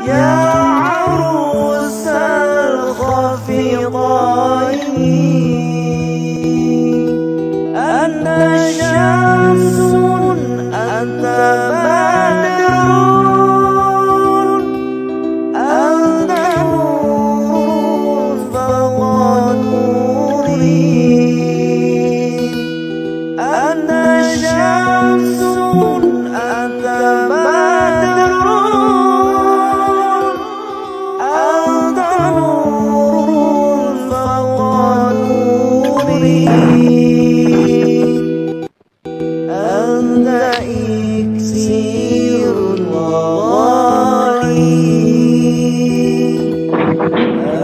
يا عروس الخفقين أنت شمس أنت بدر أنت نور فوق نوري أنت شمس أنت بدر أنت نور فوق نوري أنت إكسير وغالي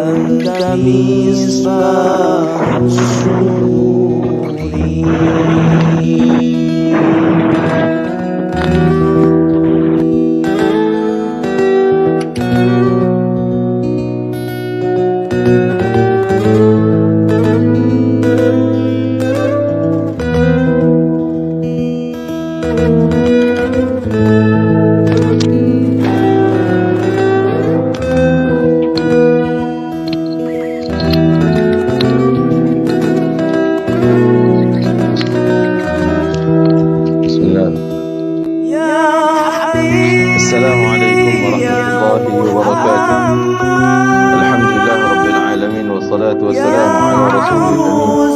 أنت مصباح السرور Assalamualaikum warahmatullahi wabarakatuh. Alhamdulillah rabbil alamin wassalatu wassalamu ala rasulil amin wa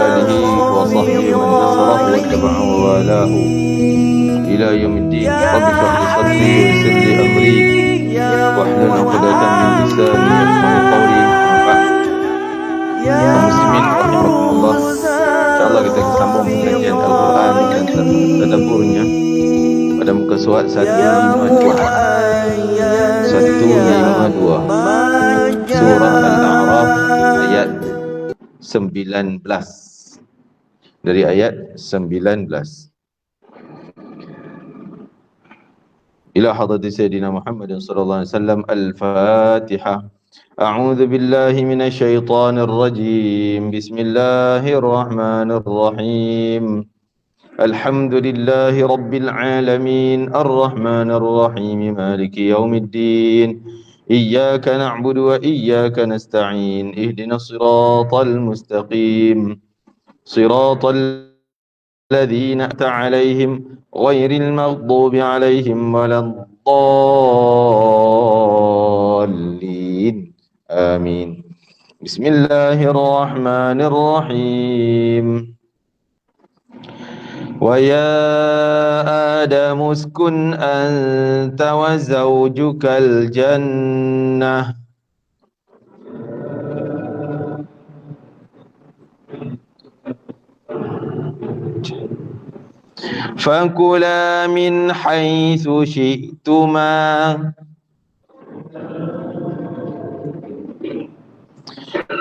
alihi wa sahbihi man nasarahu wa tabi'ahu wa walahu ila yaumiddin. Rabbi shrah li sadri wa yassir li amri wahlul 'uqdatam min lisani yafqahu qawli. Kaum muslimin rahimakumullah. Insyaallah kita sambung pengajian Al-Quran dan tadabburnya pada muka surat 152. 152 Surah Al-A'raf ayat 19. Dari ayat 19 ila hadrati Sayyidina Muhammad sallallahu alaihi wasallam. Al-Fatihah. A'udzu billahi minasy syaithanir rajim. Bismillahirrahmanirrahim. Alhamdulillahi rabbil alamin arrahmanir rahim maliki yaumiddin iyyaka na'budu wa iyyaka nasta'in ihdinas siratal mustaqim siratal ladzina an'amta 'alaihim ghairil maghdubi 'alaihim waladdallin amin. Bismillahirrahmanirrahim. وَيَا آدَمُ اسْكُنْ أَنْتَ وَزَوْجُكَ الْجَنَّةَ فَكُلَا مِنْ حَيْثُ شِئْتُمَا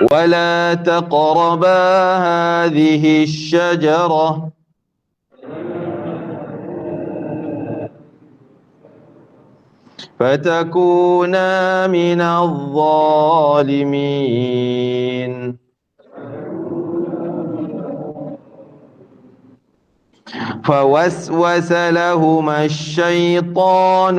وَلَا تَقْرَبَا هَذِهِ الشَّجَرَةَ فَتَكُونَا مِنَ الظَّالِمِينَ. فَوَسْوَسَ لَهُمَا الشَّيْطَانُ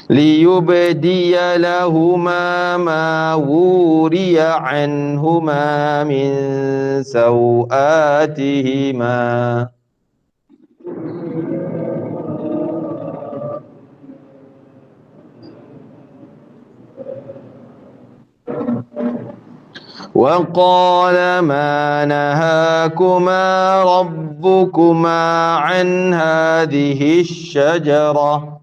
ليبدي لهما ما وري عنهما من سوآتهما وقال ما نهاكما ربكما عن هذه الشجرة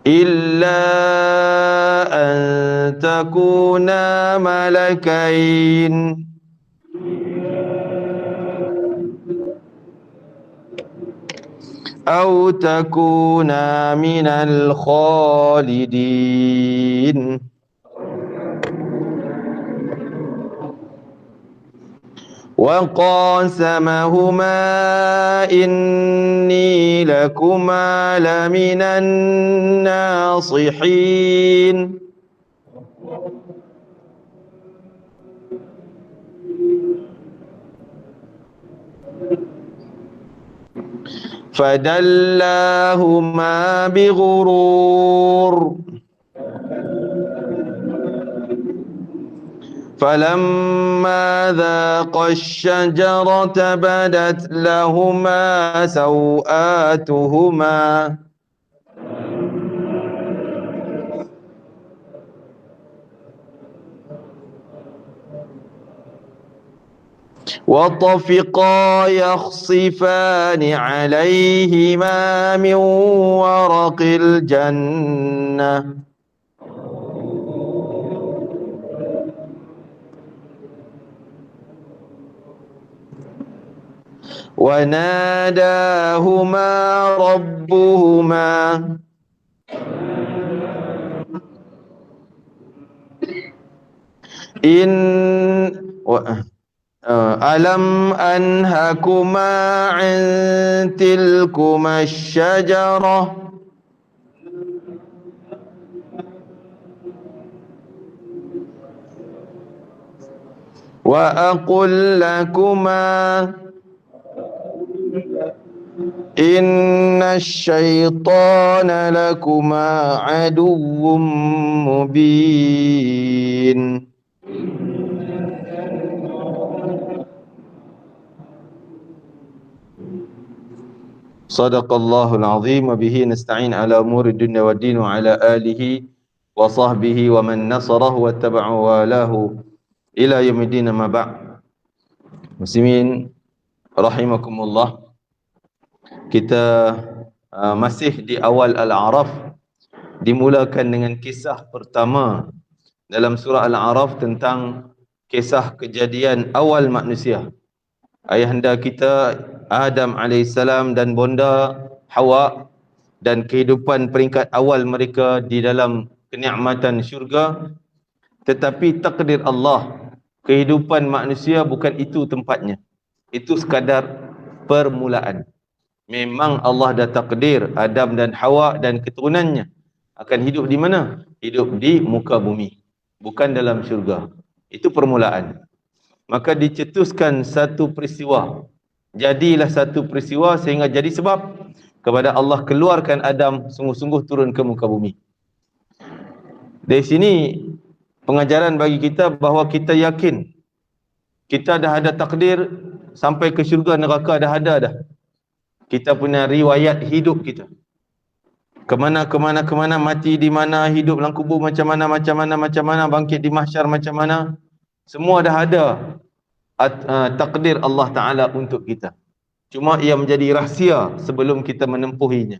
إلا أن تكونا ملكين أو تكونا من الخالدين وقاسمهما إني لكما لمن الناصحين فدلاهما بغرور فلما ذاقا الشجرة بدت لهما سوآتهما وطفقا يخصفان عليهما من ورق الجنة وناداهما ربهما ألم أنهكما عن تلكما الشجرة وأقل لكما إن الشيطان لكما عدو مبين صدق الله العظيم وبه نستعين على أمور الدنيا والدين وعلى آله وصحبه ومن نصره واتبع والاه إلى يوم الدين ما بعد. Muslimin rahimakumullah, kita masih di awal Al-A'raf, dimulakan dengan kisah pertama dalam surah Al-A'raf tentang kisah kejadian awal manusia. Ayahanda kita Adam alaihissalam dan bonda Hawa, dan kehidupan peringkat awal mereka di dalam kenikmatan syurga. Tetapi takdir Allah, kehidupan manusia bukan itu tempatnya. Itu sekadar permulaan. Memang Allah dah takdir Adam dan Hawa dan keturunannya akan hidup di mana? Hidup di muka bumi, bukan dalam syurga. Itu permulaan. Maka dicetuskan satu peristiwa. Jadilah satu peristiwa sehingga jadi sebab kepada Allah keluarkan Adam sungguh-sungguh turun ke muka bumi. Dari sini pengajaran bagi kita bahawa kita yakin kita dah ada takdir sampai ke syurga neraka, dah ada dah. Kita punya riwayat hidup kita. Kemana, mati di mana, hidup dalam kubur macam mana, bangkit di mahsyar macam mana. Semua dah ada takdir Allah Ta'ala untuk kita. Cuma ia menjadi rahsia sebelum kita menempuhinya.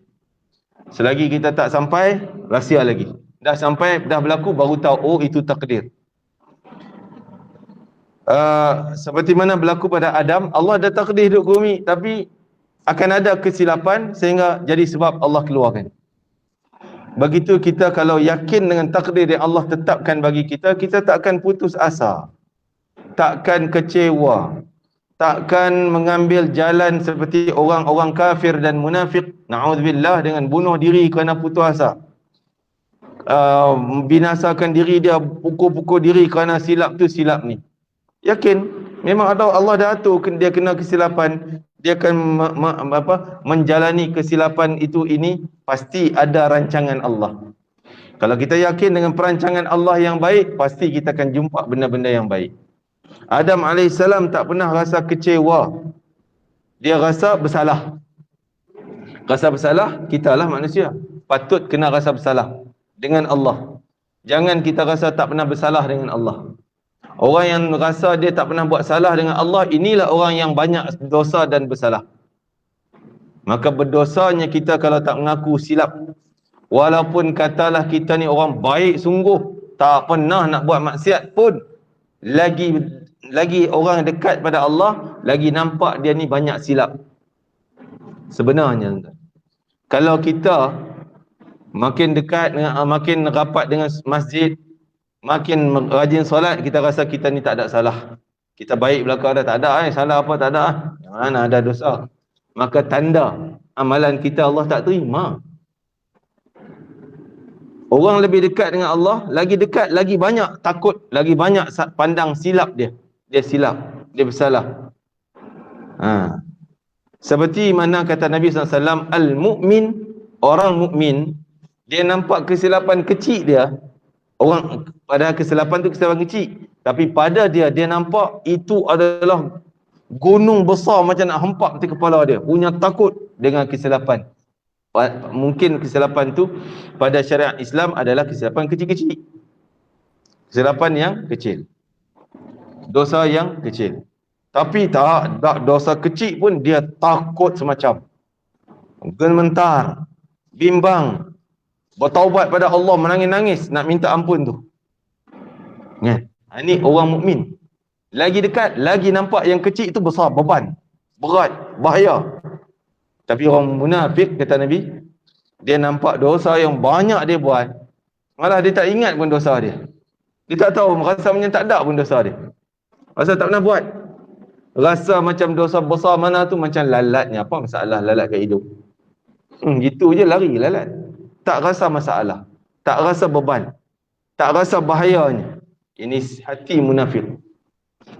Selagi kita tak sampai, rahsia lagi. Dah sampai, dah berlaku, baru tahu, oh itu takdir. Seperti mana berlaku pada Adam, Allah dah takdir hidup bumi, tapi akan ada kesilapan sehingga jadi sebab Allah keluarkan. Begitu kita kalau yakin dengan takdir yang Allah tetapkan bagi kita, kita tak akan putus asa, takkan kecewa, takkan mengambil jalan seperti orang-orang kafir dan munafik, na'udzubillah, dengan bunuh diri kerana putus asa, binasakan diri dia, pukul-pukul diri kerana silap tu silap ni. Yakin memang Allah dah atur dia kena kesilapan, dia akan menjalani kesilapan itu, ini pasti ada rancangan Allah. Kalau kita yakin dengan perancangan Allah yang baik, pasti kita akan jumpa benda-benda yang baik. Adam alaihissalam tak pernah rasa kecewa, dia rasa bersalah. Rasa bersalah, kita lah manusia, patut kena rasa bersalah dengan Allah. Jangan kita rasa tak pernah bersalah dengan Allah. Orang yang rasa dia tak pernah buat salah dengan Allah, inilah orang yang banyak dosa dan bersalah. Maka berdosanya kita kalau tak mengaku silap. Walaupun katalah kita ni orang baik sungguh, tak pernah nak buat maksiat pun, lagi orang dekat pada Allah, lagi nampak dia ni banyak silap. Sebenarnya kalau kita makin dekat dengan, makin rapat dengan masjid, makin rajin solat, kita rasa kita ni tak ada salah. Kita baik belaka dah, tak ada salah apa tak ada. Yang mana ada dosa. Maka tanda amalan kita Allah tak terima. Orang lebih dekat dengan Allah, lagi dekat, lagi banyak takut, lagi banyak pandang silap dia. Dia silap, dia bersalah. Ha. Seperti mana kata Nabi SAW, Al-mu'min, orang mukmin, dia nampak kesilapan kecil dia. Orang, pada kesilapan tu kesilapan kecil. Tapi pada dia nampak itu adalah gunung besar macam nak hempak di kepala dia. Punya takut dengan kesilapan. Mungkin kesilapan tu pada syariat Islam adalah kesilapan kecil-kecil. Kesilapan yang kecil. Dosa yang kecil. Tapi tak dosa kecil pun dia takut semacam. Gementar, bimbang, bertaubat pada Allah, menangis-nangis nak minta ampun tu. Kan? Ini orang mukmin. Lagi dekat, lagi nampak yang kecil itu besar, beban, berat, bahaya. Tapi orang munafik, kata Nabi, dia nampak dosa yang banyak dia buat, malah dia tak ingat pun dosa dia. Dia tak tahu, rasa macam tak ada pun dosa dia. Rasa tak pernah buat. Rasa macam dosa besar mana tu macam lalatnya. Apa masalah lalat kat hidung? Gitu je lari lalat. Tak rasa masalah. Tak rasa beban. Tak rasa bahayanya. Ini hati munafik.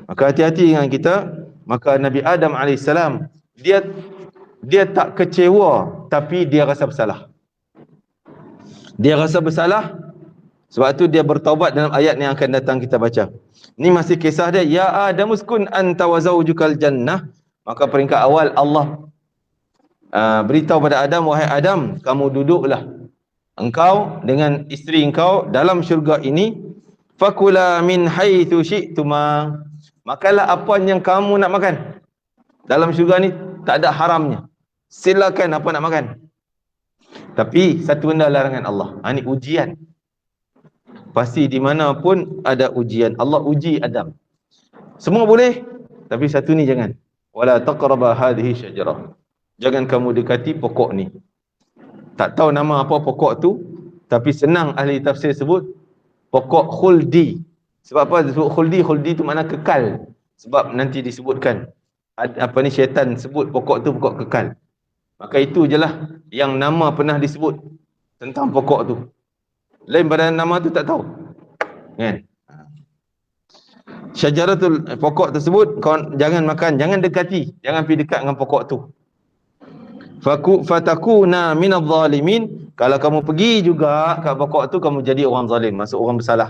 Maka hati-hati dengan kita. Maka Nabi Adam AS, dia tak kecewa, tapi dia rasa bersalah. Dia rasa bersalah, sebab tu dia bertaubat dalam ayat yang akan datang kita baca. Ini masih kisah dia. Ya Adam uskun anta wa zawjukal jannah. Maka peringkat awal Allah beritahu pada Adam, wahai Adam, kamu duduklah engkau dengan isteri engkau dalam syurga ini. Fakula min haitsu syi'tuma. Makalah apa yang kamu nak makan. Dalam syurga ni tak ada haramnya. Silakan apa nak makan. Tapi satu benda larangan Allah. Ini ujian. Pasti di mana pun ada ujian. Allah uji Adam. Semua boleh, tapi satu ni jangan. Wala taqraba hadhihi syajarah. Jangan kamu dekati pokok ni. Tak tahu nama apa pokok tu, tapi senang ahli tafsir sebut pokok khuldi. Sebab apa disebut khuldi? Khuldi tu makna kekal. Sebab nanti disebutkan apa ni, syaitan sebut pokok tu pokok kekal. Maka itu jelah yang nama pernah disebut tentang pokok tu. Lain pada nama tu tak tahu. Kan? Syajaratul, pokok tersebut kau jangan makan, jangan dekati, jangan pergi dekat dengan pokok tu. Fatakuna minadh zalimin. Kalau kamu pergi juga kat pokok tu, kamu jadi orang zalim, masuk orang bersalah.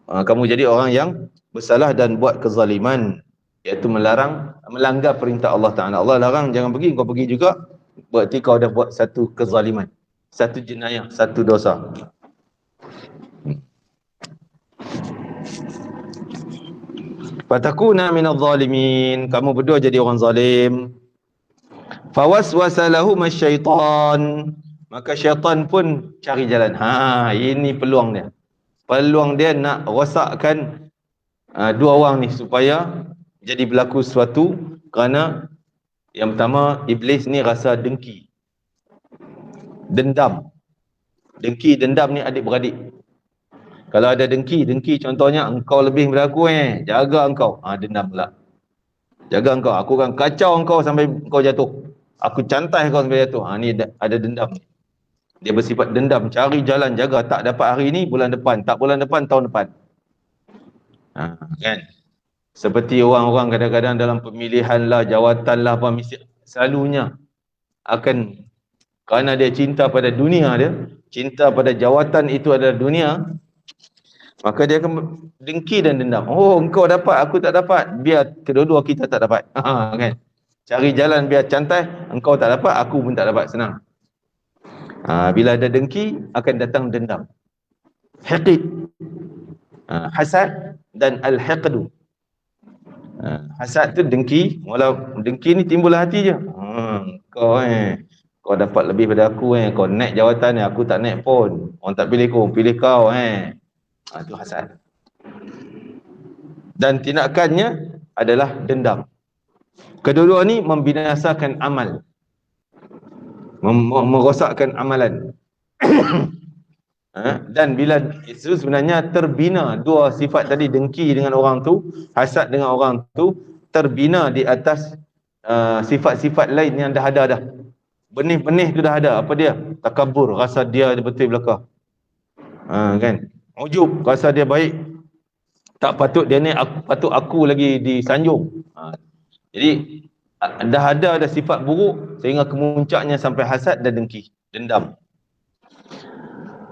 Kamu jadi orang yang bersalah dan buat kezaliman, iaitu melanggar perintah Allah Ta'ala. Allah larang jangan pergi, kau pergi juga, berarti kau dah buat satu kezaliman, satu jenayah, satu dosa. Fatakuna minadh zalimin. Kamu berdua jadi orang zalim. Fawaswasa lahum asyaitan. Maka syaitan pun cari jalan. Ini peluang dia. Peluang dia nak rosakkan dua orang ni supaya jadi berlaku sesuatu. Kerana yang pertama, iblis ni rasa dengki, dendam. Dengki, dendam ni adik-beradik. Kalau ada dengki contohnya, engkau lebih daripada aku, jaga engkau. Dendam pula. Jaga engkau, aku akan kacau engkau sampai engkau jatuh. Aku cantai kau sampai jatuh. Ni ada dendam. Dia bersifat dendam, cari jalan jaga, tak dapat hari ni, bulan depan, tak bulan depan, tahun depan. Kan? Seperti orang-orang kadang-kadang dalam pemilihan lah, jawatan lah, apa, mesti selalunya akan, kerana dia cinta pada dunia dia, cinta pada jawatan itu adalah dunia, maka dia akan dengki dan dendam. Oh, engkau dapat, aku tak dapat, biar kedua-dua kita tak dapat. Kan? Cari jalan biar cantai, engkau tak dapat, aku pun tak dapat, senang. Bila ada dengki, akan datang dendam. Hiqid, hasad dan al-hiqdu. Hasad tu dengki, walau dengki ni timbul hati je. Kau dapat lebih daripada aku, kau naik jawatan ni, aku tak naik pun. Orang tak pilih kau, pilih kau. Itu hasad. Dan tindakannya adalah dendam. Kedua-dua ni membinasakan amal, merosakkan amalan. Dan bila itu sebenarnya terbina dua sifat tadi, dengki dengan orang tu, hasad dengan orang tu, terbina di atas sifat-sifat lain yang dah ada dah. Benih-benih tu dah ada. Apa dia? Takabur, rasa dia betul belakang. Kan? Ujub, rasa dia baik. Tak patut dia ni, patut aku lagi disanjung. Jadi dah ada sifat buruk sehingga kemuncaknya sampai hasad dan dengki, dendam.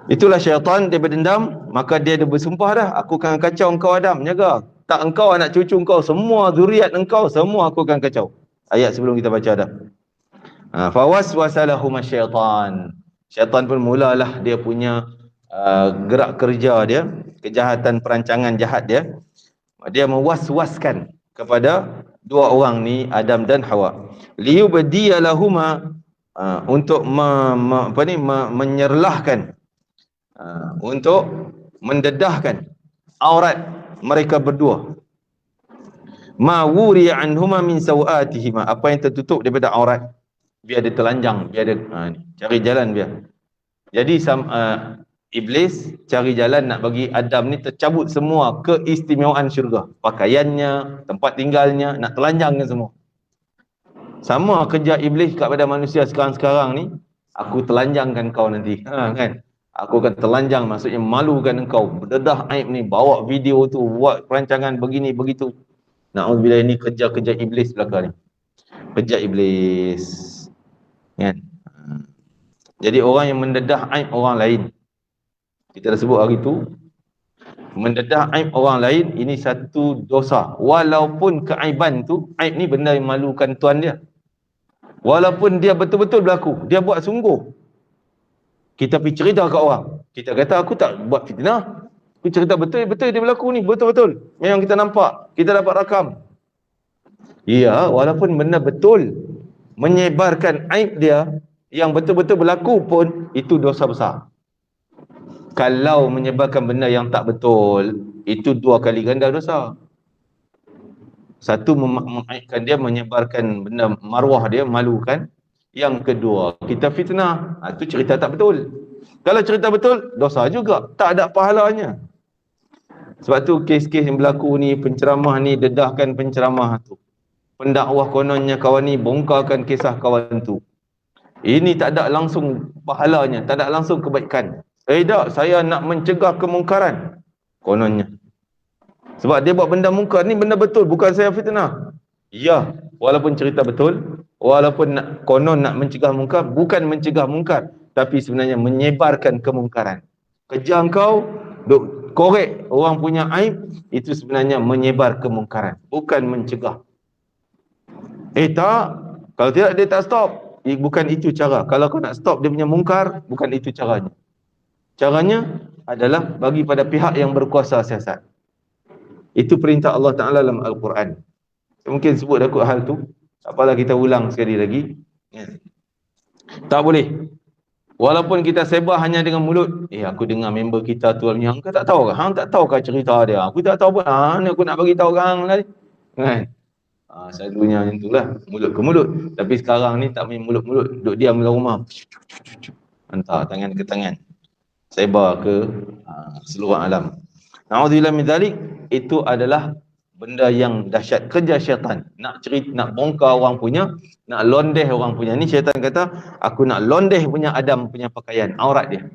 Itulah syaitan, dia berdendam, maka dia bersumpah dah, aku akan kacau engkau Adam, jaga. Tak engkau, anak cucu engkau, semua zuriat engkau, semua aku akan kacau. Ayat sebelum kita baca dah. Fawaswasalahum syaitan. Syaitan pun mulalah dia punya gerak kerja dia, kejahatan perancangan jahat dia. Dia mewaswaskan kepada dua orang ni, Adam dan Hawa. Liyubdiyalahuma, untuk menyerlahkan, untuk mendedahkan aurat mereka berdua. Ma wuriya anhuma min sawatihima, apa yang tertutup daripada aurat, biar dia telanjang, biar dia cari jalan biar. Jadi Iblis cari jalan nak bagi Adam ni tercabut semua keistimewaan syurga, pakaiannya, tempat tinggalnya, nak telanjangkan semua. Sama kerja Iblis kepada manusia sekarang-sekarang ni, aku telanjangkan kau nanti, kan? Aku akan telanjang, maksudnya malukan engkau, berdedah aib ni, bawa video tu, buat perancangan begini begitu. Na'udzubillah, ini kerja-kerja Iblis belakang ni. Kerja Iblis, kan? Jadi orang yang mendedah aib orang lain, kita dah sebut hari tu, mendedah aib orang lain, ini satu dosa. Walaupun keaiban tu, aib ni benda yang malukan tuan dia, walaupun dia betul-betul berlaku, dia buat sungguh, kita pergi cerita kat orang, kita kata aku tak buat fitnah, aku cerita betul-betul dia berlaku ni, betul-betul, memang kita nampak, kita dapat rakam. Ya, walaupun benda betul, menyebarkan aib dia yang betul-betul berlaku pun, itu dosa besar. Kalau menyebarkan benda yang tak betul, itu 2 kali ganda dosa. Satu, mengaibkan dia, menyebarkan benda maruah dia, malukan. Yang kedua, kita fitnah, itu cerita tak betul. Kalau cerita betul, dosa juga, tak ada pahalanya. Sebab tu kes-kes yang berlaku ni, penceramah ni dedahkan penceramah tu, pendakwah kononnya kawan ni bongkarkan kisah kawan tu, ini tak ada langsung pahalanya, tak ada langsung kebaikan. Tak, saya nak mencegah kemungkaran kononnya. Sebab dia buat benda mungkar ni benda betul, bukan saya fitnah. Ya, walaupun cerita betul, walaupun konon nak mencegah mungkar, bukan mencegah mungkar, tapi sebenarnya menyebarkan kemungkaran. Kerja kau duk korek orang punya aib, itu sebenarnya menyebar kemungkaran, bukan mencegah. Tak, kalau tidak dia tak stop. Bukan itu cara. Kalau kau nak stop dia punya mungkar, bukan itu caranya. Caranya adalah bagi pada pihak yang berkuasa siasat. Itu perintah Allah Ta'ala dalam Al-Quran. Mungkin sebut aku hal tu, apalah kita ulang sekali lagi. Tak boleh. Walaupun kita sebar hanya dengan mulut, aku dengar member kita tu, hang tak tahu ke? Hang tak tahu ke cerita dia? Aku tak tahu pun. Ni aku nak bagi tahu hang tadi. Kan? Selalunya macam itulah, mulut ke mulut. Tapi sekarang ni tak main mulut-mulut, duduk diam dalam rumah, hantar tangan ke tangan, sebar ke seluruh alam. Na'udzubillah min dzalik. Itu adalah benda yang dahsyat, kerja syaitan. Nak cerita, nak bongkar orang punya, nak londeh orang punya. Ni syaitan kata, aku nak londeh punya Adam punya pakaian, aurat dia,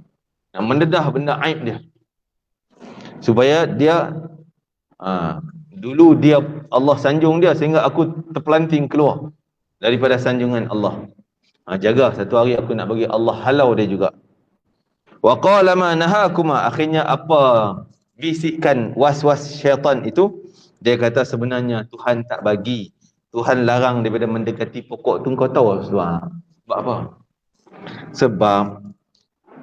nak mendedah benda aib dia, supaya dia dulu dia Allah sanjung dia sehingga aku terpelanting keluar daripada sanjungan Allah. Jaga, satu hari aku nak bagi Allah halau dia juga. Wa qala ma nahakuma, akhirnya apa bisikan was-was syaitan itu, dia kata sebenarnya Tuhan tak bagi, Tuhan larang daripada mendekati pokok tu. Kau tahu sebab apa? Sebab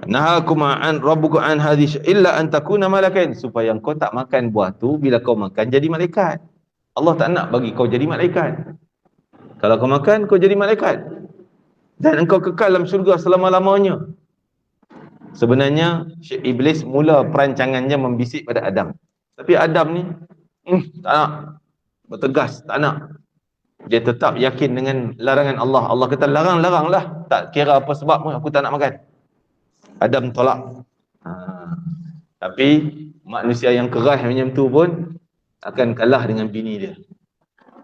nahakuma an rabbuka an hadhihi illa an takuna malakan, supaya kau tak makan buah tu, bila kau makan jadi malaikat. Allah tak nak bagi kau jadi malaikat. Kalau kau makan, kau jadi malaikat dan engkau kekal dalam syurga selama-lamanya. Sebenarnya Iblis mula perancangannya membisik pada Adam, tapi Adam ni tak nak, bertegas, tak nak. Dia tetap yakin dengan larangan Allah. Allah kata larang-laranglah, tak kira apa sebab pun, aku tak nak makan. Adam tolak. Ha. Tapi manusia yang keras macam tu pun akan kalah dengan bini dia.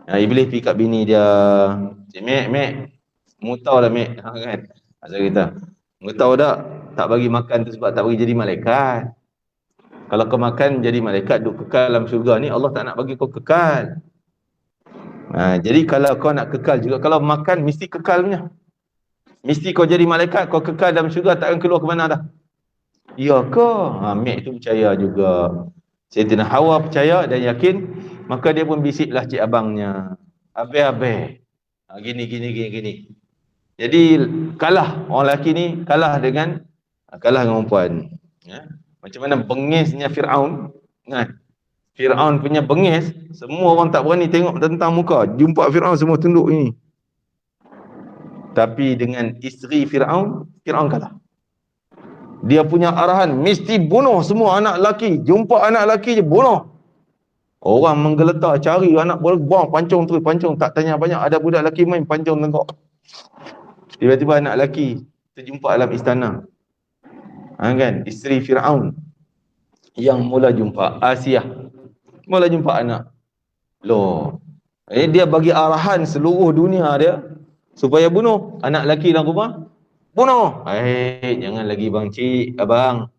Iblis pergi kat bini dia, "Cik Mek, mu tahu dah Mek," kan? Saya kata, "Mu tahu tak bagi makan tu sebab tak bagi jadi malaikat. Kalau kau makan jadi malaikat duk kekal dalam syurga ni, Allah tak nak bagi kau kekal. Jadi kalau kau nak kekal juga, kalau makan mesti kekal punya. Mesti kau jadi malaikat, kau kekal dalam syurga, takkan keluar ke mana dah." "Ya ke?" Mek tu percaya juga. Sayyidina Hawa percaya dan yakin, maka dia pun bisiklah cik abangnya, "Habis. Gini. Jadi kalah orang lelaki ni, kalah dengan perempuan. Ya. Macam mana bengisnya Firaun, kan? Firaun punya bengis, semua orang tak berani tengok tentang muka. Jumpa Firaun semua tunduk ini. Tapi dengan isteri Firaun kalah. Dia punya arahan mesti bunuh semua anak lelaki. Jumpa anak lelaki je bunuh. Orang menggeletar cari anak bola, buang pancung terus, pancung tak tanya banyak, ada budak lelaki main pancung tengok. Tiba-tiba anak lelaki terjumpa dalam istana. Kan? Isteri Firaun yang mula jumpa Asiyah. Mula jumpa anak. Loh. Dia bagi arahan seluruh dunia dia supaya bunuh anak lelaki dalam rumah. Bunuh. Jangan lagi bang cik, abang.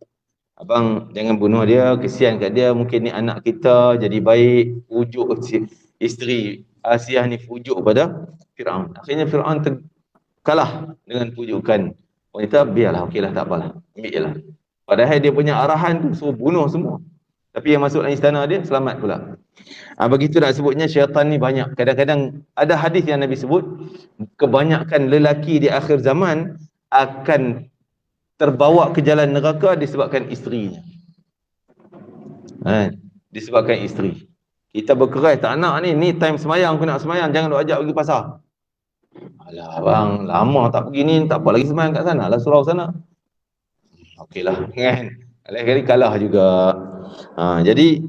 Abang jangan bunuh dia, kesian kat dia, mungkin ni anak kita jadi baik. Pujuk isteri Asiyah ni pujuk pada Firaun. Akhirnya Firaun kalah dengan pujukan wanita. Biarlah, okeylah, tak apalah, ambil je lah. Padahal dia punya arahan tu suruh bunuh semua. Tapi yang masuk dalam istana dia selamat pula. Begitu nak sebutnya syaitan ni banyak. Kadang-kadang ada hadis yang Nabi sebut, kebanyakan lelaki di akhir zaman akan terbawa ke jalan neraka disebabkan isterinya. Disebabkan isteri. Kita berkeras, tak nak ni time semayang, aku nak semayang, jangan duk ajak pergi pasar. Alah bang, lama tak pergi ni, tak apa lagi semayang kat sana lah, surau sana. Okeylah, kan? Kali-kali kalah juga. Jadi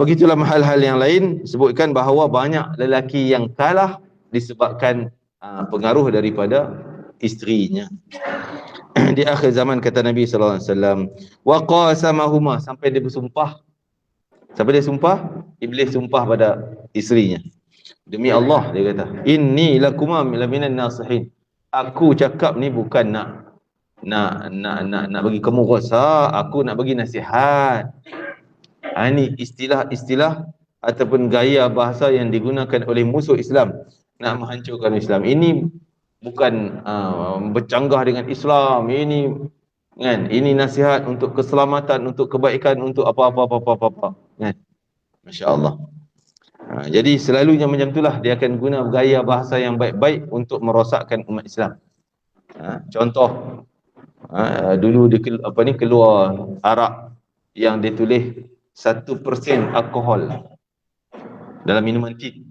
begitulah hal-hal yang lain sebutkan bahawa banyak lelaki yang kalah disebabkan pengaruh daripada isterinya. Di akhir zaman kata Nabi sallallahu alaihi wasallam, wa qasamahuma, sampai dia bersumpah. Sampai dia sumpah, iblis sumpah pada isterinya. Demi Allah dia kata, "Inni lakuma minan nasihin." Aku cakap ni bukan nak bagi kamu rosak, aku nak bagi nasihat. Ini istilah ataupun gaya bahasa yang digunakan oleh musuh Islam nak menghancurkan Islam. Ini bukan bercanggah dengan Islam. Ini nasihat untuk keselamatan, untuk kebaikan, untuk apa-apa. Kan? Masya-Allah. Jadi selalunya macam itulah, dia akan guna gaya bahasa yang baik-baik untuk merosakkan umat Islam. Contoh, dulu keluar arak yang ditulis 1% alkohol dalam minuman tea.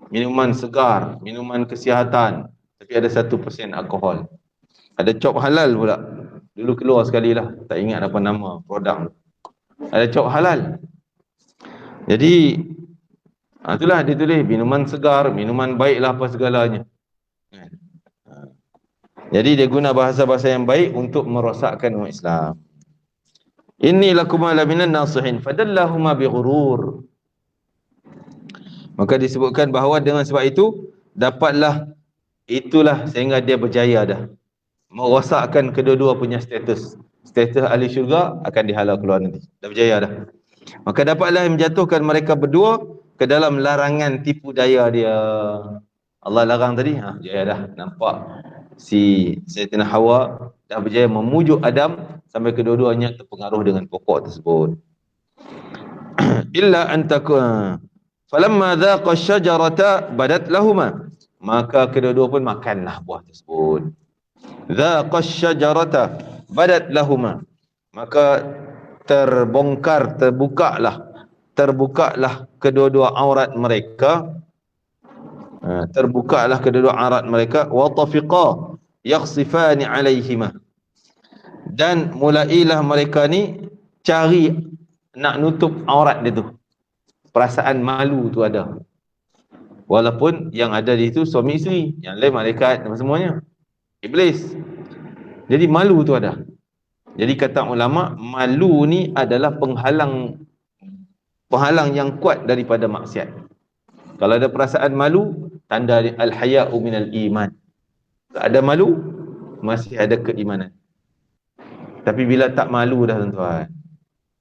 Minuman segar, minuman kesihatan, tapi ada 1% alkohol. Ada cop halal pula. Dulu keluar sekali lah, tak ingat apa nama produk. Ada cop halal. Jadi itulah dia tulis minuman segar, minuman baiklah apa segalanya. Jadi dia guna bahasa-bahasa yang baik untuk merosakkan umat Islam. Inni lakuma laminan nasihin fadallahuma bighurur. Maka disebutkan bahawa dengan sebab itu itulah sehingga dia berjaya dah merosakkan kedua-dua punya status ahli syurga, akan dihalau keluar nanti. Dah berjaya dah. Maka dapatlah menjatuhkan mereka berdua ke dalam larangan tipu daya dia. Allah larang tadi, berjaya dah. Nampak si Sayyidina Hawa dah berjaya memujuk Adam sampai kedua-duanya terpengaruh dengan pokok tersebut. Illa an takun falamma dhaqa asy-syajarata badat lahumā, maka kedua-dua pun makanlah buah tersebut. Dhaqa asy-syajarata badat lahumā, maka terbukalah kedua-dua aurat mereka. Terbukalah kedua-dua aurat mereka. Wa tafiqa yakhsifani 'alaihima, dan mulailah mereka ni cari nak nutup aurat dia tu. Perasaan malu tu ada. Walaupun yang ada di situ suami isteri, yang lain malaikat dan semuanya. Iblis. Jadi malu tu ada. Jadi kata ulama, malu ni adalah penghalang yang kuat daripada maksiat. Kalau ada perasaan malu, tanda al-haya'u minal iman. Tak ada malu, masih ada keimanan. Tapi bila tak malu dah tuan-tuan,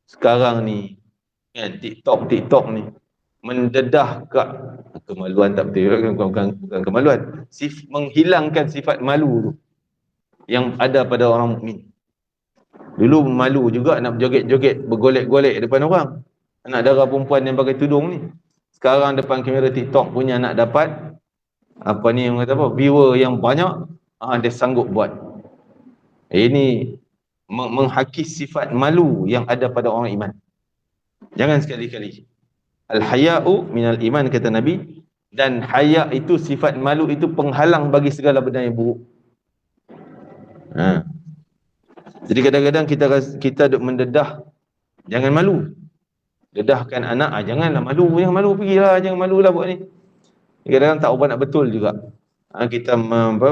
sekarang ni kan, TikTok ni mendedah kemaluan, tak betul, bukan kemaluan, menghilangkan sifat malu tu yang ada pada orang mukmin. Dulu malu juga nak berjoget-joget, bergolek-golek depan orang, anak dara perempuan yang pakai tudung ni. Sekarang depan kamera TikTok punya nak dapat orang kata viewer yang banyak, dia sanggup buat. Ini menghakis sifat malu yang ada pada orang iman. Jangan sekali-kali. Al-haya'u minal iman, kata Nabi. Dan haya' itu, sifat malu itu penghalang bagi segala benda yang buruk. Jadi kadang-kadang kita duk mendedah, jangan malu. Dedahkan anak, janganlah malu, pergilah, jangan malulah buat ni. Kadang-kadang tak ubah nak betul juga. Kita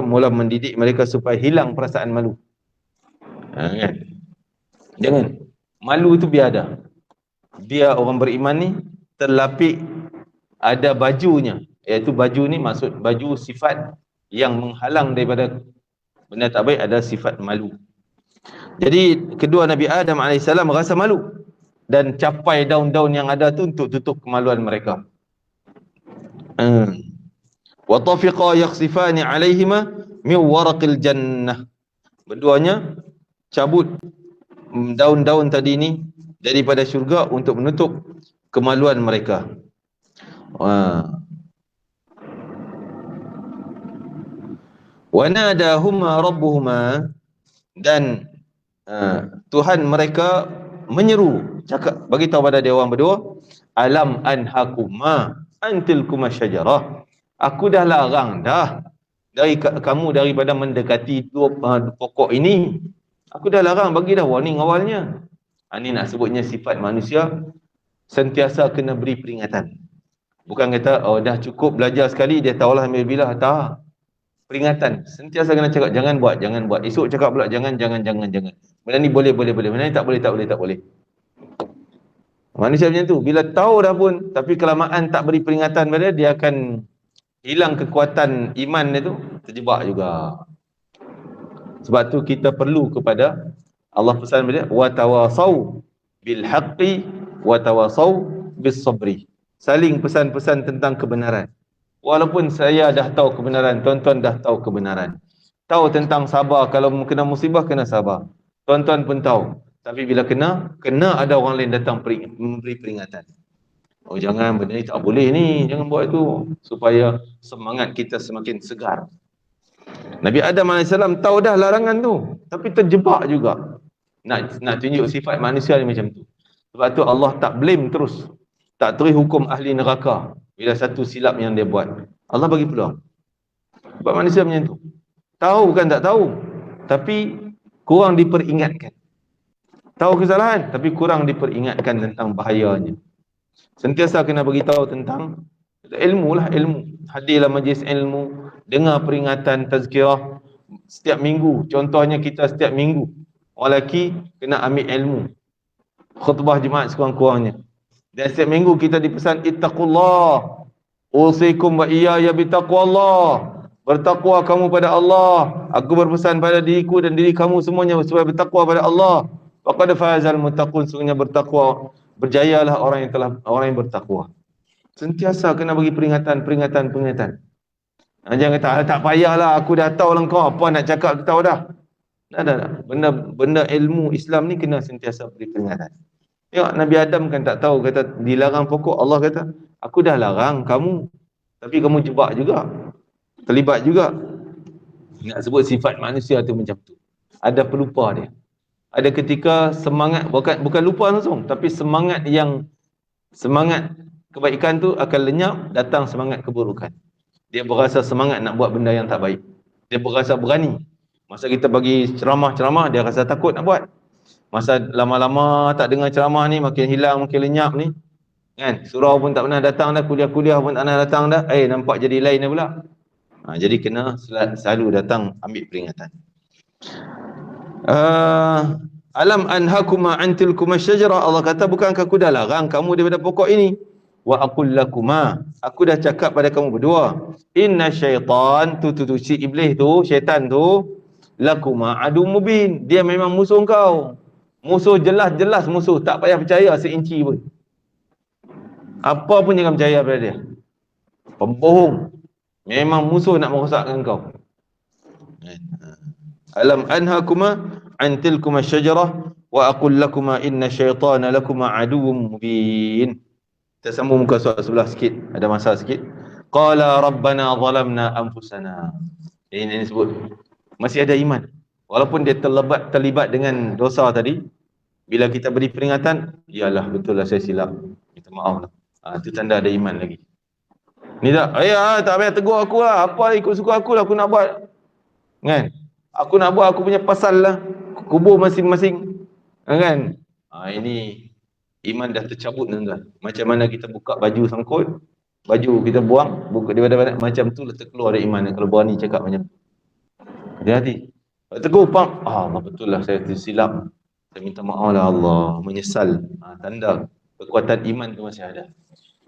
mula mendidik mereka supaya hilang perasaan malu. Kan? Jangan. Malu itu biar ada. Biar orang beriman ni terlapik ada bajunya, iaitu baju ni maksud baju sifat yang menghalang daripada benda tak baik, ada sifat malu. Jadi kedua Nabi Adam AS merasa malu dan capai daun-daun yang ada tu untuk tutup kemaluan mereka. Wa tafiqa yakhsifani alaihima min waraqil jannah. Berduanya cabut daun-daun tadi ni daripada syurga untuk menutup kemaluan mereka. Wa nadahuma rabbuhuma, dan Tuhan mereka menyeru, cakap, bagi tahu pada dia orang berdua, alam anhakuma antilkuma syajarah, aku dah larang dah dari kamu daripada mendekati pokok ini. Aku dah larang, bagi dah warning awalnya. Ini nak sebutnya sifat manusia sentiasa kena beri peringatan. Bukan kata dah cukup belajar sekali dia tahulah bila. Tak. Peringatan. Sentiasa kena cakap jangan buat. Esok cakap pula jangan. Benda ni boleh. Benda ni tak boleh. Manusia macam tu. Bila tahu dah pun, tapi kelamaan tak beri peringatan pada dia akan hilang kekuatan iman dia tu, terjebak juga. Sebab tu kita perlu kepada Allah pesan pada wa tawasau bil haqqi wa tawasau bis sabri. Saling pesan-pesan tentang kebenaran. Walaupun saya dah tahu kebenaran, tuan-tuan dah tahu kebenaran. Tahu tentang sabar, kalau kena musibah kena sabar. Tuan-tuan pun tahu. Tapi bila kena ada orang lain datang memberi peringatan. Jangan, benda ni tak boleh ni, jangan buat itu, supaya semangat kita semakin segar. Nabi Adam AS tahu dah larangan tu, tapi terjebak juga. Nak tunjuk sifat manusia ni macam tu. Sebab tu Allah tak blame terus. Tak terus hukum ahli neraka bila satu silap yang dia buat. Allah bagi peluang. Sebab manusia macam tu. Tahu kan tak tahu, tapi kurang diperingatkan. Tahu kesalahan, tapi kurang diperingatkan tentang bahayanya. Sentiasa kena beritahu tentang ilmu. Hadirlah majlis ilmu, dengar peringatan tazkirah setiap minggu. Contohnya kita setiap minggu, orang lelaki kena ambil ilmu, khutbah Jumaat sekurang-kurangnya. Dan setiap minggu kita dipesan ittaqullah, usikum wa iyaya bitaqwallah, bertakwa kamu pada Allah. Aku berpesan pada diriku dan diri kamu semuanya supaya bertakwa pada Allah. Faqad fazal muttaqun, sungguhnya bertakwa, berjayalah orang yang bertakwa. Sentiasa kena bagi peringatan. Jangan kata tak payahlah, aku dah tahu lah kau, apa nak cakap aku tahu dah. Dah. Benda ilmu Islam ni kena sentiasa beri peringatan. Tengok Nabi Adam kan tak tahu, kata dilarang pokok. Allah kata aku dah larang kamu, tapi kamu jebak juga, terlibat juga. Nak sebut sifat manusia tu macam tu. Ada pelupa dia. Ada ketika semangat, bukan lupa langsung, tapi semangat kebaikan tu akan lenyap, datang semangat keburukan. Dia berasa semangat nak buat benda yang tak baik. Dia berasa berani. Masa kita bagi ceramah, dia rasa takut nak buat. Masa lama-lama tak dengar ceramah ni, makin hilang, makin lenyap ni, kan? Surau pun tak pernah datang dah, kuliah-kuliah pun tak pernah datang dah. Nampak jadi lain dah pula. Jadi kena selalu datang ambil peringatan. Alam anhakuma an tilkuma syajarah. Allah kata, bukankah aku dah larang kamu daripada pokok ini? Wa aqul lakuma, aku dah cakap pada kamu berdua, inna syaitan tu si iblis tu, syaitan tu, lakuma adu mubin, dia memang musuh kau. Musuh jelas-jelas musuh, tak payah percaya seinci pun. Apa pun jangan percaya pada dia. Pembohong. Memang musuh nak merosakkan kau. Alam anhakuma an tilkuma syajarah wa aqul lakuma inna syaitana lakuma aduwwum mubin. Kita sambung muka surat sebelah sikit, ada masa sikit. Qala rabbana zalamna anfusana. Ini disebut masih ada iman. Walaupun dia terlibat dengan dosa tadi, bila kita beri peringatan, iyalah betul lah saya silap, minta maaf lah. Itu tanda ada iman lagi. Ni tak, tak payah tegur aku lah, apa ikut suka aku lah, aku nak buat. Kan? Aku nak buat aku punya pasal lah, kubur masing-masing. Kan? Ini iman dah tercabut tuan-tuan. Macam mana kita buka baju sangkut, baju kita buang, buka di badan, macam tu lah terkeluar dari iman. Kalau berani cakap macam tu. Hati-hati. Tegur, pam. Betul lah saya tersilap. Saya minta maaf lah Allah, menyesal. Tanda kekuatan iman tu masih ada.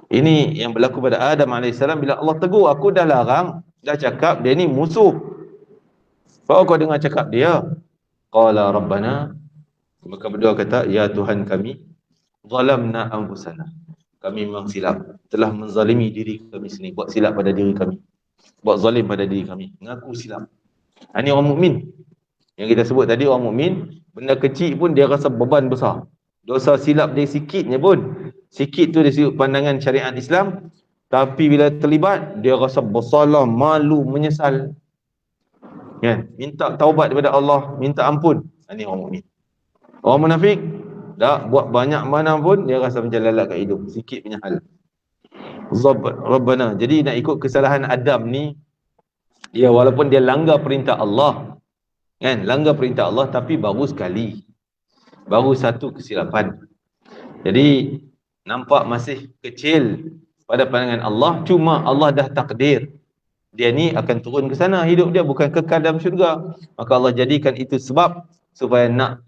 Ini yang berlaku pada Adam AS bila Allah tegur, aku dah larang, dah cakap dia ni musuh. Kalau kau dengar cakap dia, qala rabbana, maka berdua kata, ya Tuhan kami, zalamna anfusana, kami memang silap, telah menzalimi diri kami sendiri, buat silap pada diri kami, buat zalim pada diri kami, mengaku silap. Ini orang mukmin. Yang kita sebut tadi, orang mukmin, benda kecil pun dia rasa beban besar. Dosa silap dia sikitnya pun, sikit tu dari sudut pandangan syariat Islam, tapi bila terlibat, dia rasa bersalah, malu, menyesal. Kan? Minta taubat daripada Allah, minta ampun. Ini orang mukmin. Orang munafik, dah buat banyak mana pun, dia rasa macam lalat kat hidup, sikit punya hal. Rabbana. Jadi nak ikut kesalahan Adam ni, dia walaupun dia langgar perintah Allah, kan, langgar perintah Allah, tapi baru sekali, baru satu kesilapan. Jadi nampak masih kecil pada pandangan Allah, cuma Allah dah takdir dia ni akan turun ke sana, hidup dia bukan kekal dalam syurga. Maka Allah jadikan itu sebab supaya nak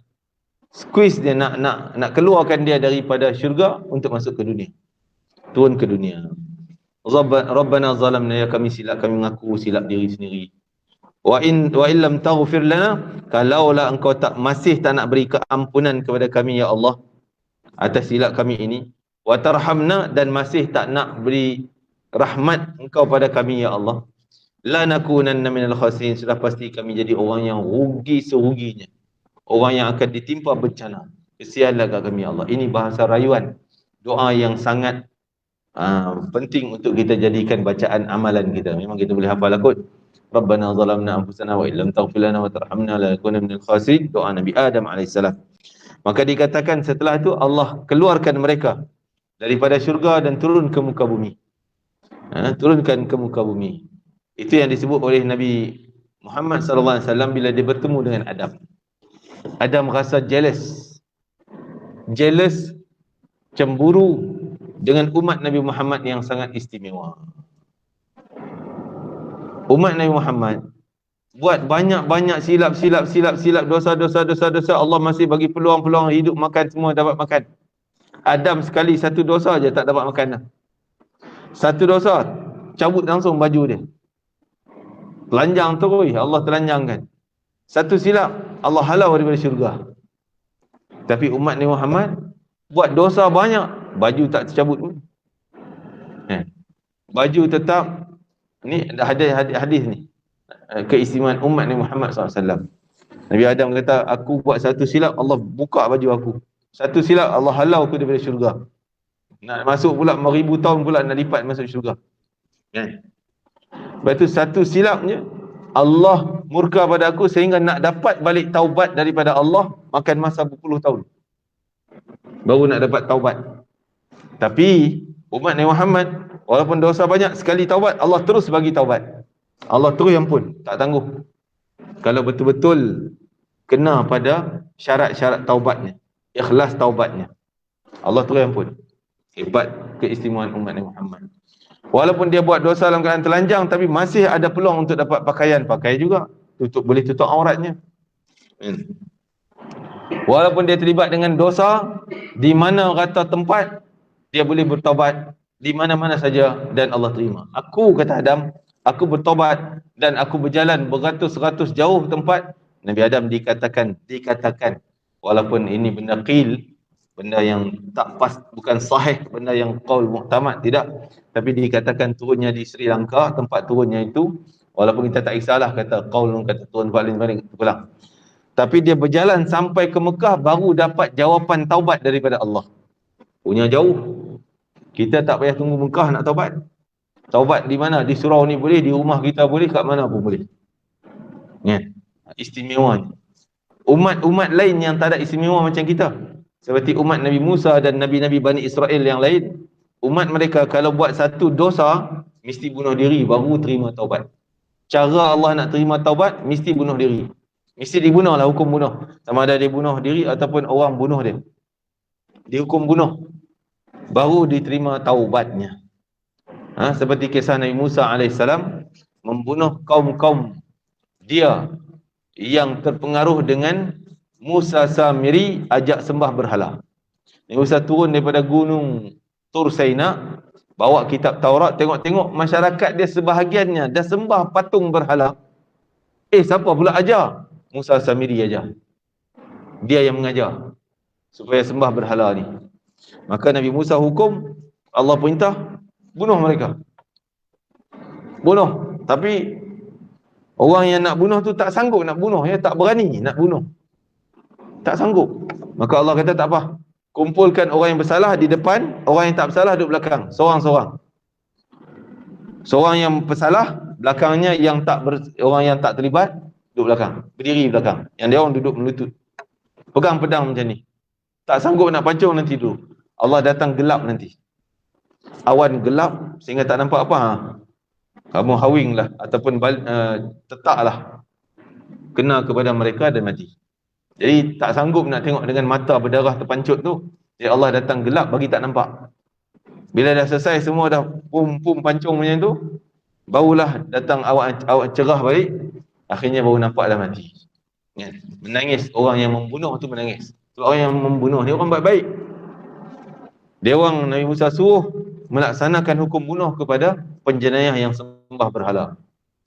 squeeze dia, nak keluarkan dia daripada syurga untuk masuk ke dunia, turun ke dunia. Rabbana zalamna, ya kami silap, kami mengaku silap diri sendiri. Wa illam taghfir lana, kalaulah engkau masih tak nak beri keampunan kepada kami ya Allah atas silap kami ini, wa tarhamna, dan masih tak nak beri rahmat engkau pada kami ya Allah, la nakunanna minal khasirin, sudah pasti kami jadi orang yang rugi seruginya, orang yang akan ditimpa bencana. Kesianlah kami ya Allah. Ini bahasa rayuan, doa yang sangat penting untuk kita jadikan bacaan amalan kita. Memang kita boleh hafal kot. Rabbana zalamna anfusana wa illam taghfir lana wa tarhamna lanakunanna minal khasirin, doa Nabi Adam AS. Maka dikatakan setelah itu Allah keluarkan mereka daripada syurga dan turun ke muka bumi. Turunkan ke muka bumi. Itu yang disebut oleh Nabi Muhammad SAW bila dia bertemu dengan Adam. Adam rasa jealous, cemburu dengan umat Nabi Muhammad yang sangat istimewa. Umat Nabi Muhammad buat banyak-banyak silap, dosa, Allah masih bagi peluang hidup, makan, semua dapat makan. Adam sekali satu dosa aja tak dapat makan dah. Satu dosa, cabut langsung baju dia, telanjang terus, Allah telanjangkan. Satu silap, Allah halau daripada syurga. Tapi umat Nabi Muhammad buat dosa banyak, baju tak tercabut pun. Baju tetap. Ni hadis ni, keistimewaan umat Nabi Muhammad SAW. Nabi Adam kata, aku buat satu silap, Allah buka baju aku. Satu silap, Allah halau aku daripada syurga. Nak masuk pula 1000 tahun pula nak lipat masuk syurga. Kan? Lepas tu satu silapnya, Allah murka pada aku sehingga nak dapat balik taubat daripada Allah, makan masa berpuluh tahun baru nak dapat taubat. Tapi umat Nabi Muhammad, walaupun dosa banyak, sekali taubat, Allah terus bagi taubat. Allah terus ampun, tak tangguh. Kalau betul-betul kena pada syarat-syarat taubatnya, ikhlas taubatnya, Allah terus ampun. Hebat keistimewaan umat Nabi Muhammad. Walaupun dia buat dosa dalam keadaan telanjang, tapi masih ada peluang untuk dapat pakaian, pakai juga. Boleh tutup auratnya. Walaupun dia terlibat dengan dosa, di mana kata tempat, dia boleh bertaubat di mana-mana saja dan Allah terima. Aku, kata Adam, aku bertaubat dan aku berjalan beratus-ratus jauh tempat. Nabi Adam dikatakan, walaupun ini benda qil, benda yang tak pas, bukan sahih, benda yang qaul muhtamad, tidak, tapi dikatakan turunnya di Sri Lanka, tempat turunnya itu, walaupun kita tak kisahlah kata qaul, kata turun balik pulang. Tapi dia berjalan sampai ke Mekah baru dapat jawapan taubat daripada Allah. Punya jauh. Kita tak payah tunggu Mekah nak taubat. Taubat di mana? Di surau ni boleh, di rumah kita boleh, kat mana pun boleh. Ya. Istimewanya. Umat-umat lain yang tak ada istimewa macam kita, seperti umat Nabi Musa dan Nabi-Nabi Bani Israel yang lain, umat mereka kalau buat satu dosa, mesti bunuh diri baru terima taubat. Cara Allah nak terima taubat, mesti bunuh diri. Mesti dibunuhlah, hukum bunuh. Sama ada dia bunuh diri ataupun orang bunuh dia. Dihukum bunuh. Baru diterima taubatnya. Seperti kisah Nabi Musa AS membunuh kaum-kaum dia yang terpengaruh dengan Musa Samiri ajak sembah berhala. Nabi Musa turun daripada gunung Tur Saina, bawa kitab Taurat, tengok-tengok masyarakat dia sebahagiannya dah sembah patung berhala. Siapa pula ajar? Musa Samiri ajar. Dia yang mengajar supaya sembah berhala ni. Maka Nabi Musa hukum, Allah perintah, bunuh mereka. Bunuh. Tapi orang yang nak bunuh tu tak sanggup nak bunuh, tak berani nak bunuh. Tak sanggup. Maka Allah kata tak apa. Kumpulkan orang yang bersalah di depan, orang yang tak bersalah duduk belakang, seorang-seorang. Seorang yang bersalah, belakangnya orang yang tak terlibat duduk belakang, berdiri belakang. Yang dia orang duduk melutut. Pegang pedang macam ni. Tak sanggup nak pancung nanti dulu. Allah datang gelap nanti. Awan gelap sehingga tak nampak apa. Kamu hawinglah ataupun tetaklah. Kena kepada mereka dan mati. Jadi tak sanggup nak tengok dengan mata berdarah terpancut tu. Jadi Allah datang gelap bagi tak nampak. Bila dah selesai semua dah pum pancung macam tu, barulah datang awak cerah balik. Akhirnya baru nampak dah mati. Menangis, orang yang membunuh tu menangis. Sebab orang yang membunuh ni orang baik-baik. Dia orang Nabi Musa suruh melaksanakan hukum bunuh kepada penjenayah yang sembah berhala.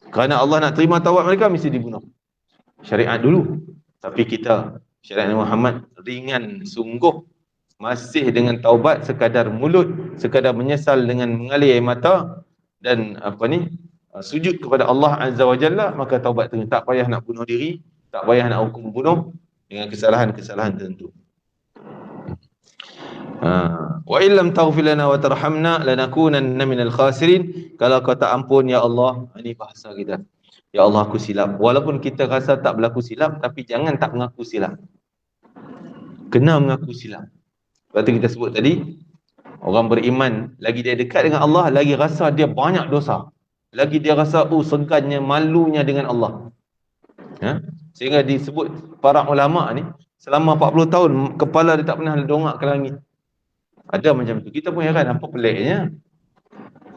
Kerana Allah nak terima taubat mereka, mesti dibunuh. Syariat dulu. Tapi kita, syariat Muhammad ringan sungguh. Masih dengan taubat sekadar mulut, sekadar menyesal dengan mengalir air mata dan sujud kepada Allah Azza wa Jalla, maka taubat terima. Tak payah nak bunuh diri, tak payah nak hukum bunuh dengan kesalahan-kesalahan tertentu. Wa illam taghfir lana wa tarhamna lanakunanna minal khasirin. Kalau kau tak ampun ya Allah, ini bahasa kita. Ya Allah, aku silap. Walaupun kita rasa tak berlaku silap, tapi jangan tak mengaku silap. Kena mengaku silap. Sebab tu kita sebut tadi, orang beriman lagi dia dekat dengan Allah, lagi rasa dia banyak dosa. Lagi dia rasa segannya, malunya dengan Allah. Sehingga disebut para ulama ni selama 40 tahun kepala dia tak pernah dongak ke langit. Ada macam tu. Kita pun heran, apa peliknya?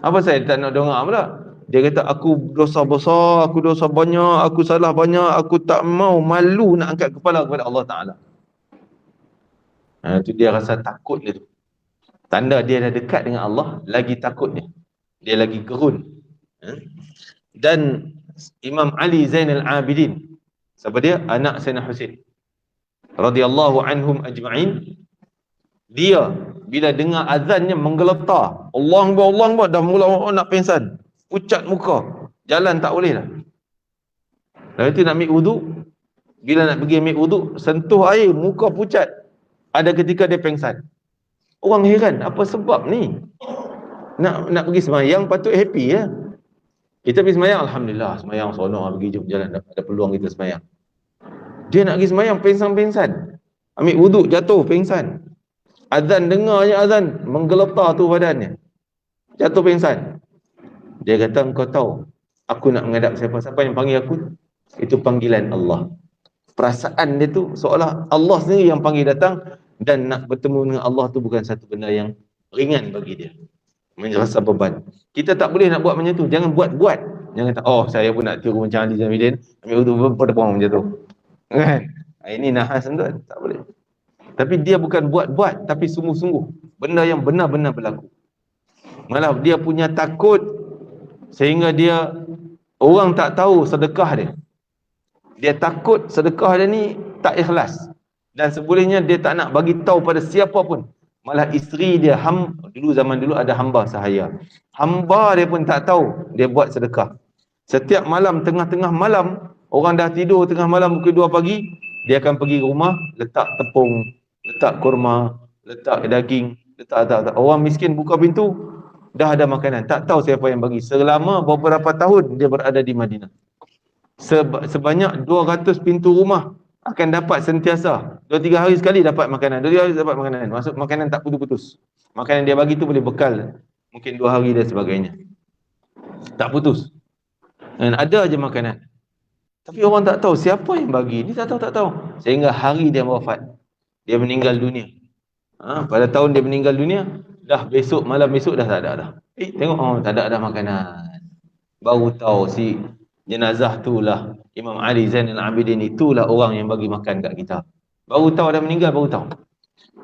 Apa saya tak nak dongak pula? Dia kata aku dosa besar, aku dosa banyak, aku salah banyak, aku tak mau, malu nak angkat kepala kepada Allah Ta'ala. Itu dia rasa takut dia tu. Tanda dia dah dekat dengan Allah, lagi takut dia. Dia lagi gerun. Dan Imam Ali Zainal Abidin, siapa dia? Anak Sayyidina Husain radhiyallahu anhum ajma'in. Dia bila dengar azannya menggeletar. Allahu Akbar, dah mula nak pingsan. Pucat muka. Jalan tak boleh dah. Lepas tu nak ambil wuduk. Bila nak pergi ambil wuduk, sentuh air, muka pucat. Ada ketika dia pingsan. Orang heran, apa sebab ni? Nak pergi semayang, patut happy ya. Kita pergi semayang, Alhamdulillah, semayang seronok, pergi jumpa jalan, ada peluang kita semayang. Dia nak pergi semayang, pingsan-pingsan. Ambil wuduk, jatuh, pingsan. Azan, dengar je azan, menggeletar tu badannya. Jatuh pingsan. Dia kata, engkau tahu, aku nak menghadap siapa yang panggil aku? Itu panggilan Allah. Perasaan dia tu seolah Allah sendiri yang panggil datang, dan nak bertemu dengan Allah tu bukan satu benda yang ringan bagi dia. Merasa beban. Kita tak boleh nak buat macam tu. Jangan buat-buat. Jangan kata, oh saya pun nak tiru macam Ali Zamidin, ambil wuduk berdepan macam tu. Kan? Ini nahas tuan, tak boleh. Tapi dia bukan buat-buat, tapi sungguh-sungguh. Benda yang benar-benar berlaku. Malah dia punya takut sehingga dia, orang tak tahu sedekah dia. Dia takut sedekah dia ni tak ikhlas. Dan sebolehnya dia tak nak bagi tahu pada siapa pun. Malah isteri dia, dulu zaman dulu ada hamba sahaya. Hamba dia pun tak tahu dia buat sedekah. Setiap malam, tengah-tengah malam, orang dah tidur tengah malam pukul 2 pagi, dia akan pergi ke rumah, letak tepung, letak kurma, letak daging, letak. Orang miskin buka pintu, dah ada makanan. Tak tahu siapa yang bagi. Selama beberapa tahun dia berada di Madinah. Sebanyak 200 pintu rumah akan dapat sentiasa. 2-3 hari sekali dapat makanan. 2-3 hari dapat makanan. Maksud makanan tak putus-putus. Makanan dia bagi tu boleh bekal mungkin 2 hari dan sebagainya. Tak putus. Dan ada aja makanan. Tapi orang tak tahu siapa yang bagi. Dia tak tahu. Sehingga hari dia wafat, dia meninggal dunia. Pada tahun dia meninggal dunia, dah malam besok dah tak ada dah. Tengok, tak ada makanan. Baru tahu si jenazah itulah Imam Ali Zainal Abidin, itulah orang yang bagi makan kat kita. Baru tahu dah meninggal, baru tahu.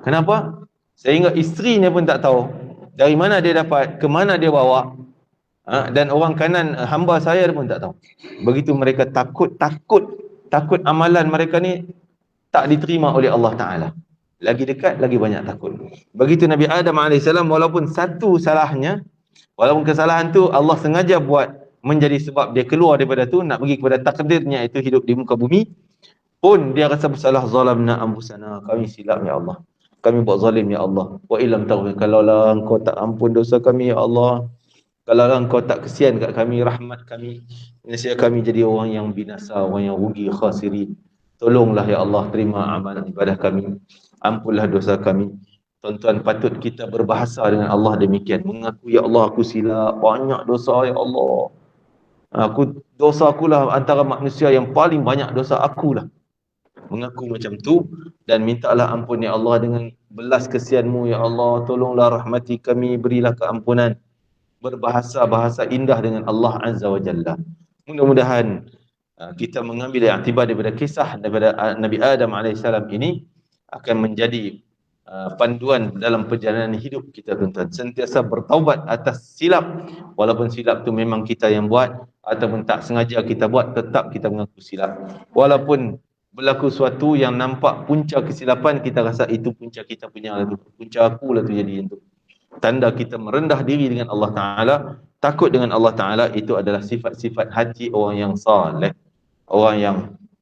Kenapa? Sehingga isterinya pun tak tahu dari mana dia dapat, ke mana dia bawa. Dan orang kanan hamba saya pun tak tahu. Begitu mereka takut amalan mereka ni tak diterima oleh Allah Ta'ala. Lagi dekat, lagi banyak takut. Begitu Nabi Adam AS, walaupun satu salahnya, walaupun kesalahan tu Allah sengaja buat menjadi sebab dia keluar daripada tu, nak pergi kepada takdirnya, itu hidup di muka bumi, pun dia rasa bersalah. Zalamna anfusana, kami silap ya Allah, kami buat zalim ya Allah. Wa illam taghfir, kalaulah engkau tak ampun dosa kami ya Allah, kalaulah engkau tak kesian kat kami, rahmat kami, nescaya kami jadi orang yang binasa, orang yang rugi, khasirin. Tolonglah ya Allah, terima amalan ibadah kami, ampunlah dosa kami. Tuan-tuan, patut kita berbahasa dengan Allah demikian, mengaku ya Allah aku silap, banyak dosa ya Allah. Dosa akulah antara manusia yang paling banyak dosa akulah. Mengaku macam tu dan mintalah ampun ya Allah dengan belas kesianmu ya Allah. Tolonglah rahmati kami, berilah keampunan. Berbahasa-bahasa indah dengan Allah Azza wa Jalla. Mudah-mudahan kita mengambil iktibar daripada kisah daripada Nabi Adam AS ini akan menjadi panduan dalam perjalanan hidup kita, tuan-tuan. Sentiasa bertaubat atas silap, walaupun silap tu memang kita yang buat ataupun tak sengaja kita buat, tetap kita mengaku silap. Walaupun berlaku suatu yang nampak punca kesilapan, kita rasa itu punca kita punya, punca aku lah tu jadi itu. Tanda kita merendah diri dengan Allah Ta'ala, takut dengan Allah Ta'ala. Itu adalah sifat-sifat hati orang yang saleh, orang yang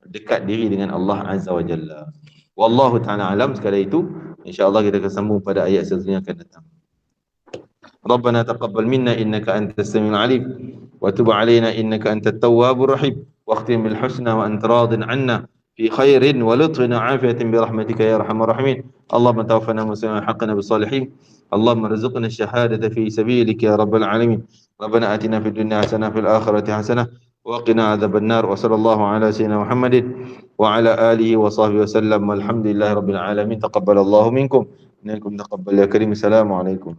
dekat diri dengan Allah Azza wa Jalla. Wallahu ta'ala alam. Sekali itu, insyaAllah kita akan sambung pada ayat seterusnya akan datang. Rabbana taqabbal minna innaka antas samiul alim wa tub alaina innaka antat tawwabur rahim waqtim bil husna wa anta radin 'anna fi khairin wa lutfin wa 'afiyatin bi rahmatika ya arhamar rahimin. Allahumma tawaffana muslimin haqqana bis salihin. Allahumma rizqna ash-shahadata fi sabilika ya rabbal alamin. Rabbana atina fid dunya hasanah fil akhirati hasanah wa qina adzaban nar. Wa sallallahu ala sayyidina Muhammadin wa ala alihi wa sahbihi wasallam. Walhamdulillahi rabbil alamin. Taqabbalallahu minkum innakum taqabbal ya karim. Assalamualaikum.